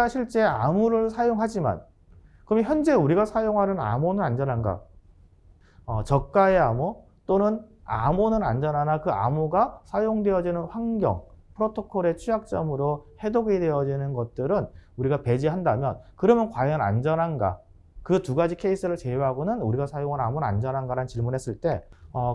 우리가 실제 암호를 사용하지만 그럼 현재 우리가 사용하는 암호는 안전한가? 저가의 암호 또는 암호는 안전하나 그 암호가 사용되어지는 환경, 프로토콜의 취약점으로 해독이 되어지는 것들은 우리가 배제한다면 그러면 과연 안전한가? 그 두 가지 케이스를 제외하고는 우리가 사용하는 암호는 안전한가라는 질문했을 때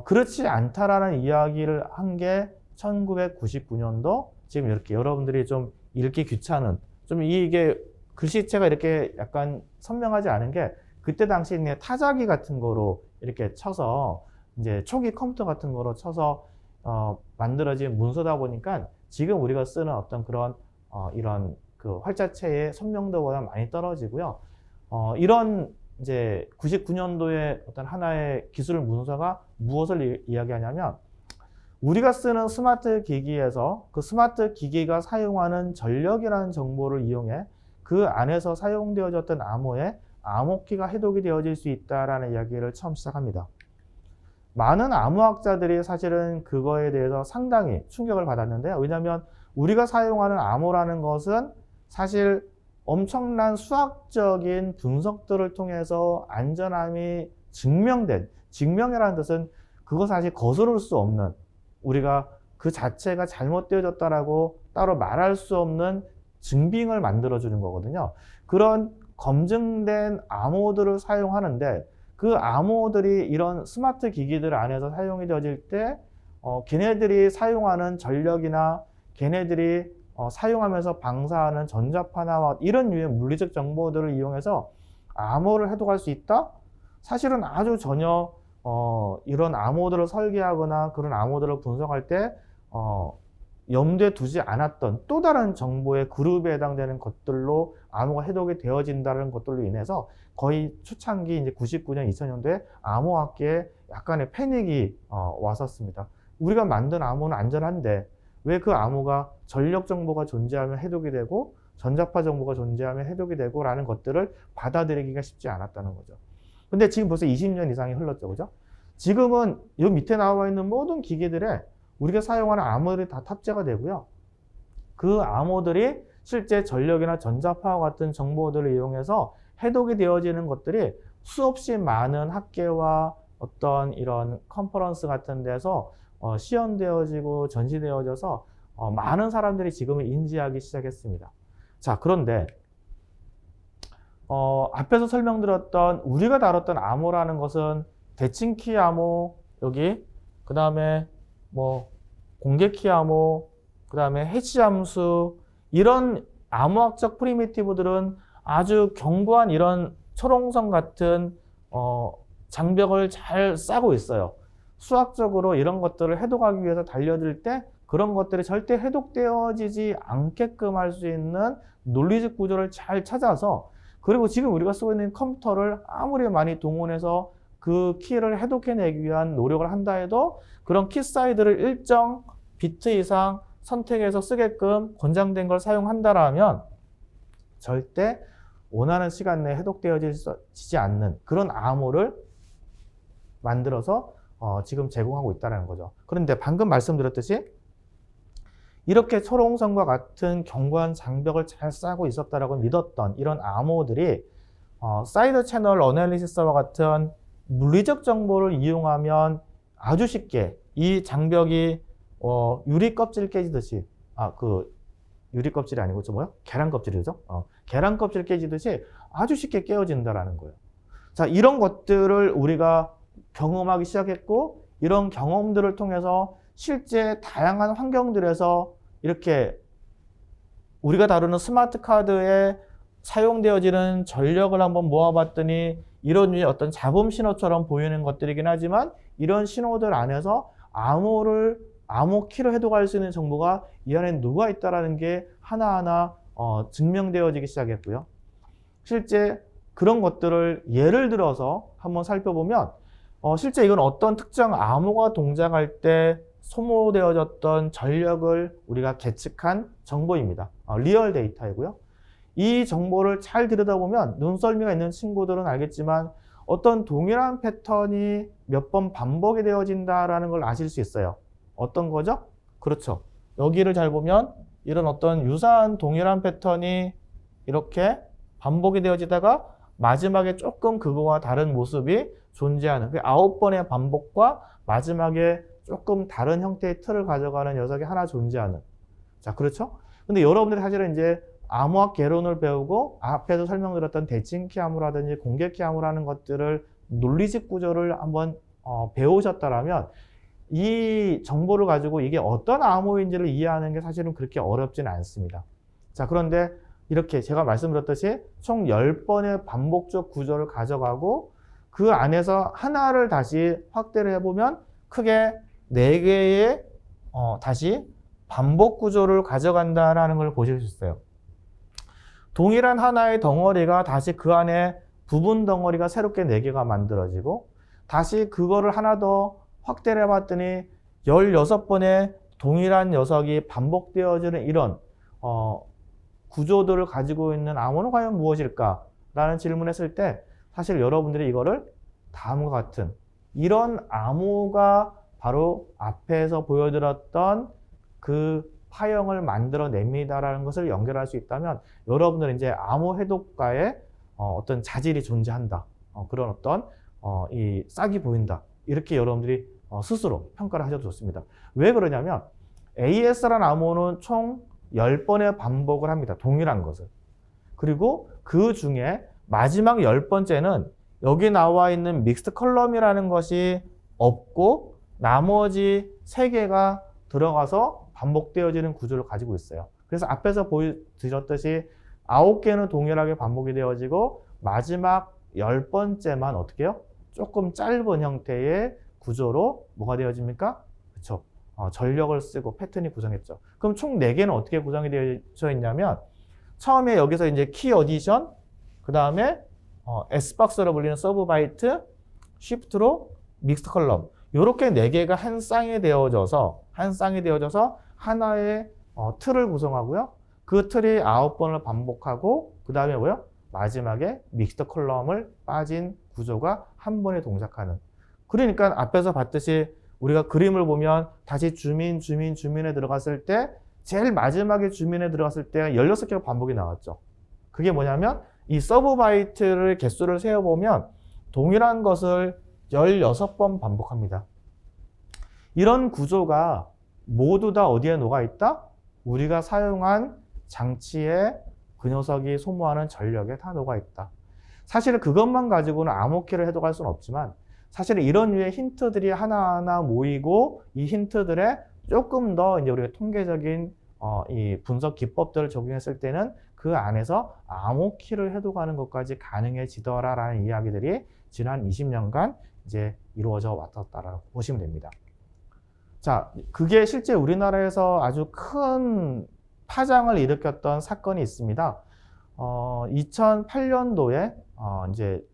그렇지 않다라는 이야기를 한 게 1999년도 지금 이렇게 여러분들이 좀 읽기 귀찮은 좀 이게 글씨체가 이렇게 약간 선명하지 않은 게 그때 당시 그냥 타자기 같은 거로 이렇게 쳐서 이제 초기 컴퓨터 같은 거로 쳐서 만들어진 문서다 보니까 지금 우리가 쓰는 어떤 그런 이런 그 활자체의 선명도보다 많이 떨어지고요. 이런 이제 99년도에 어떤 하나의 기술 문서가 무엇을 이야기하냐면 우리가 쓰는 스마트 기기에서 그 스마트 기기가 사용하는 전력이라는 정보를 이용해 그 안에서 사용되어졌던 암호에 암호키가 해독이 되어질 수 있다라는 이야기를 처음 시작합니다. 많은 암호학자들이 사실은 그거에 대해서 상당히 충격을 받았는데요. 왜냐하면 우리가 사용하는 암호라는 것은 사실 엄청난 수학적인 분석들을 통해서 안전함이 증명된, 증명이라는 뜻은 그거 사실 거스를 수 없는, 우리가 그 자체가 잘못되어졌다라고 따로 말할 수 없는 증빙을 만들어주는 거거든요. 그런 검증된 암호들을 사용하는데 그 암호들이 이런 스마트 기기들 안에서 사용이 되어질 때 걔네들이 사용하는 전력이나 걔네들이 사용하면서 방사하는 전자파나 이런 유의 물리적 정보들을 이용해서 암호를 해독할 수 있다? 사실은 아주 전혀 이런 암호들을 설계하거나 그런 암호들을 분석할 때 염두에 두지 않았던 또 다른 정보의 그룹에 해당되는 것들로 암호가 해독이 되어진다는 것들로 인해서 거의 초창기 이제 99년, 2000년도에 암호학계에 약간의 패닉이 왔었습니다. 우리가 만든 암호는 안전한데 왜 그 암호가 전력 정보가 존재하면 해독이 되고 전자파 정보가 존재하면 해독이 되고 라는 것들을 받아들이기가 쉽지 않았다는 거죠. 근데 지금 벌써 20년 이상이 흘렀죠. 그죠? 지금은 이 밑에 나와 있는 모든 기기들에 우리가 사용하는 암호들이 다 탑재가 되고요. 그 암호들이 실제 전력이나 전자파와 같은 정보들을 이용해서 해독이 되어지는 것들이 수없이 많은 학계와 어떤 이런 컨퍼런스 같은 데서 시연되어지고 전시되어져서 많은 사람들이 지금은 인지하기 시작했습니다. 자, 그런데 앞에서 설명드렸던 우리가 다뤘던 암호라는 것은 대칭키 암호, 여기 그 다음에 뭐 공개키 암호, 그 다음에 해시 함수, 이런 암호학적 프리미티브들은 아주 견고한 이런 초롱성 같은 장벽을 잘 싸고 있어요. 수학적으로 이런 것들을 해독하기 위해서 달려들 때 그런 것들이 절대 해독되어지지 않게끔 할 수 있는 논리적 구조를 잘 찾아서, 그리고 지금 우리가 쓰고 있는 컴퓨터를 아무리 많이 동원해서 그 키를 해독해내기 위한 노력을 한다 해도 그런 키 사이즈를 일정 비트 이상 선택해서 쓰게끔 권장된 걸 사용한다라면 절대 원하는 시간 내에 해독되어지지 않는 그런 암호를 만들어서 지금 제공하고 있다는 거죠. 그런데 방금 말씀드렸듯이 이렇게 초롱성과 같은 견고한 장벽을 잘 쌓고 있었다라고 믿었던 이런 암호들이 사이드 채널 어널리시스와 같은 물리적 정보를 이용하면 아주 쉽게 이 장벽이 유리 껍질 깨지듯이, 유리 껍질이 아니고 계란 껍질이죠. 계란 껍질 깨지듯이 아주 쉽게 깨어진다라는 거예요. 자, 이런 것들을 우리가 경험하기 시작했고, 이런 경험들을 통해서 실제 다양한 환경들에서 이렇게 우리가 다루는 스마트 카드에 사용되어지는 전력을 한번 모아봤더니 이런 류의 어떤 잡음 신호처럼 보이는 것들이긴 하지만 이런 신호들 안에서 암호 키로 해독할 수 있는 정보가 이 안에 누가 있다라는 게 하나하나 증명되어지기 시작했고요. 실제 그런 것들을 예를 들어서 한번 살펴보면 실제 이건 어떤 특정 암호가 동작할 때 소모되어졌던 전력을 우리가 계측한 정보입니다. 리얼 데이터이고요. 이 정보를 잘 들여다보면 눈썰미가 있는 친구들은 알겠지만 어떤 동일한 패턴이 몇 번 반복이 되어진다라는 걸 아실 수 있어요. 어떤 거죠? 그렇죠. 여기를 잘 보면 이런 어떤 유사한 동일한 패턴이 이렇게 반복이 되어지다가 마지막에 조금 그거와 다른 모습이 존재하는 그 9번의 반복과 마지막에 조금 다른 형태의 틀을 가져가는 녀석이 하나 존재하는. 자, 그렇죠? 근데 여러분들이 사실은 이제 암호학 개론을 배우고 앞에서 설명드렸던 대칭키 암호라든지 공개키 암호라는 것들을 논리식 구조를 한번 배우셨다라면 이 정보를 가지고 이게 어떤 암호인지를 이해하는 게 사실은 그렇게 어렵지는 않습니다. 자, 그런데 이렇게 제가 말씀드렸듯이 총 10번의 반복적 구조를 가져가고 그 안에서 하나를 다시 확대를 해보면 크게 4개의 다시 반복 구조를 가져간다라는 걸 보실 수 있어요. 동일한 하나의 덩어리가 다시 그 안에 부분 덩어리가 새롭게 4개가 만들어지고 다시 그거를 하나 더 확대를 해봤더니 16번의 동일한 녀석이 반복되어지는 이런 구조들을 가지고 있는 암호는 과연 무엇일까? 라는 질문을 했을 때 사실 여러분들이 이거를 다음과 같은 이런 암호가 바로 앞에서 보여드렸던 그 파형을 만들어냅니다라는 것을 연결할 수 있다면 여러분들은 이제 암호 해독가에 어떤 자질이 존재한다. 그런 어떤 이 싹이 보인다. 이렇게 여러분들이 스스로 평가를 하셔도 좋습니다. 왜 그러냐면 AS라는 암호는 총 10번의 반복을 합니다. 동일한 것을. 그리고 그 중에 마지막 10번째는 여기 나와 있는 믹스드 컬럼이라는 것이 없고 나머지 3개가 들어가서 반복되어지는 구조를 가지고 있어요. 그래서 앞에서 보여드렸듯이 9개는 동일하게 반복이 되어지고 마지막 10번째만 어떻게 해요? 조금 짧은 형태의 구조로 뭐가 되어집니까? 그렇죠. 전력을 쓰고 패턴이 구성했죠. 그럼 총 4개는 어떻게 구성이 되어 있냐면 처음에 여기서 이제 키 어디션, 그 다음에 S박스로 불리는 서브 바이트, 쉬프트로 믹스드 컬럼. 이렇게 4개가 한 쌍이 되어져서 하나의 틀을 구성하고요. 그 틀이 9번을 반복하고 그 다음에 뭐요? 마지막에 믹스드 컬럼을 빠진 구조가 한 번에 동작하는. 그러니까 앞에서 봤듯이 우리가 그림을 보면 다시 주민에 들어갔을 때 제일 마지막에 주민에 들어갔을 때 16개가 반복이 나왔죠. 그게 뭐냐면 이 서브 바이트를 개수를 세어보면 동일한 것을 16번 반복합니다. 이런 구조가 모두 다 어디에 녹아있다? 우리가 사용한 장치에 그 녀석이 소모하는 전력에 다 녹아있다. 사실은 그것만 가지고는 암호키를 해독할 수는 없지만 사실은 이런 류의 힌트들이 하나하나 모이고 이 힌트들에 조금 더 이제 우리가 통계적인 이 분석 기법들을 적용했을 때는 그 안에서 암호키를 해독하는 것까지 가능해지더라라는 이야기들이 지난 20년간 이제 이루어져 왔다라고 보시면 됩니다. 자, 그게 실제 우리나라에서 아주 큰 파장을 일으켰던 사건이 있습니다. 2008년도에 이제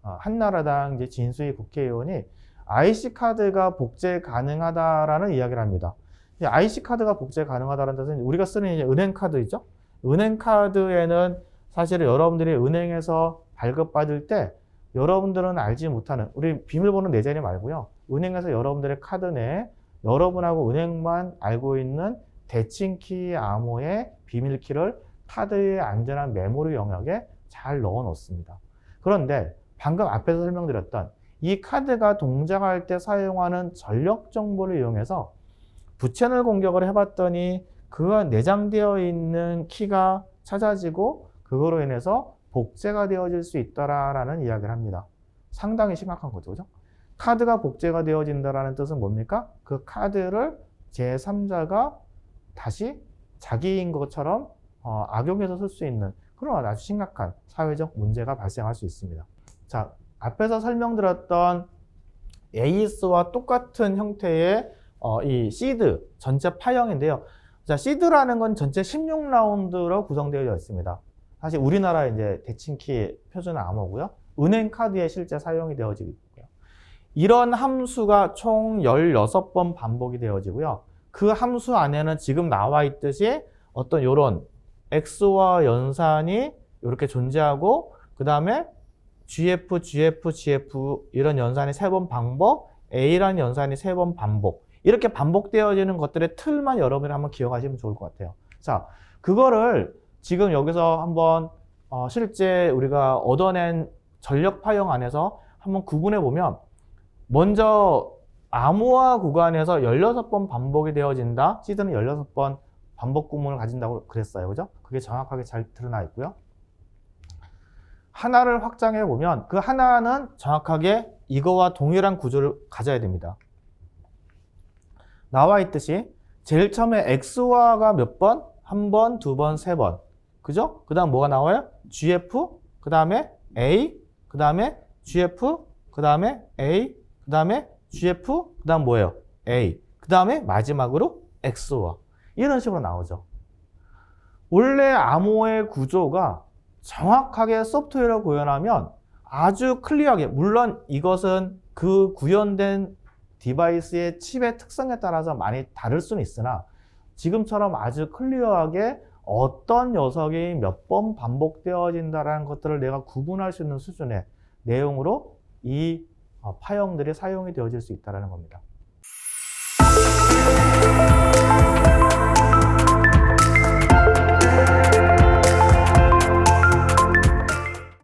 한나라당 이제 진수희 국회의원이 IC 카드가 복제 가능하다라는 이야기를 합니다. IC 카드가 복제 가능하다는 뜻은 우리가 쓰는 이제 은행 카드죠. 은행 카드에는 사실 여러분들이 은행에서 발급받을 때 여러분들은 알지 못하는 우리 비밀번호 4자리 말고요. 은행에서 여러분들의 카드 내에 여러분하고 은행만 알고 있는 대칭키 암호의 비밀키를 카드의 안전한 메모리 영역에 잘 넣어 놓습니다. 그런데 방금 앞에서 설명드렸던 이 카드가 동작할 때 사용하는 전력 정보를 이용해서 부채널 공격을 해봤더니 그가 내장되어 있는 키가 찾아지고 그거로 인해서 복제가 되어질 수 있다라는 이야기를 합니다. 상당히 심각한 거죠, 그죠? 카드가 복제가 되어진다라는 뜻은 뭡니까? 그 카드를 제3자가 다시 자기인 것처럼 악용해서 쓸 수 있는 그런 아주 심각한 사회적 문제가 발생할 수 있습니다. 자, 앞에서 설명드렸던 AS와 똑같은 형태의 이 시드 전체 파형인데요. 자, 시드라는 건 전체 16라운드로 구성되어 있습니다. 사실 우리나라 이제 대칭키 표준 암호고요. 은행 카드에 실제 사용이 되어지고 있고요. 이런 함수가 총 16번 반복이 되어지고요. 그 함수 안에는 지금 나와 있듯이 어떤 요런 X와 연산이 이렇게 존재하고 그 다음에 GF 이런 연산이 3번 반복, A라는 연산이 3번 반복 이렇게 반복되어지는 것들의 틀만 여러분이 한번 기억하시면 좋을 것 같아요. 자, 그거를 지금 여기서 한번 실제 우리가 얻어낸 전력 파형 안에서 한번 구분해 보면 먼저 암호화 구간에서 16번 반복이 되어진다. 시드는 16번 반복 구문을 가진다고 그랬어요. 그죠? 그게 정확하게 잘 드러나 있고요. 하나를 확장해 보면 그 하나는 정확하게 이거와 동일한 구조를 가져야 됩니다. 나와 있듯이 제일 처음에 X화가 몇 번? 한 번, 두 번, 세 번. 그죠? 그 다음 뭐가 나와요? GF, 그 다음에 A, 그 다음에 GF, 그 다음에 A, 그 다음에 GF, 그 다음 뭐예요? A, 그 다음에 마지막으로 X화. 이런 식으로 나오죠. 원래 암호의 구조가 정확하게 소프트웨어로 구현하면 아주 클리어하게, 물론 이것은 그 구현된 디바이스의 칩의 특성에 따라서 많이 다를 수는 있으나 지금처럼 아주 클리어하게 어떤 녀석이 몇 번 반복되어진다는 것들을 내가 구분할 수 있는 수준의 내용으로 이 파형들이 사용이 되어질 수 있다는 겁니다.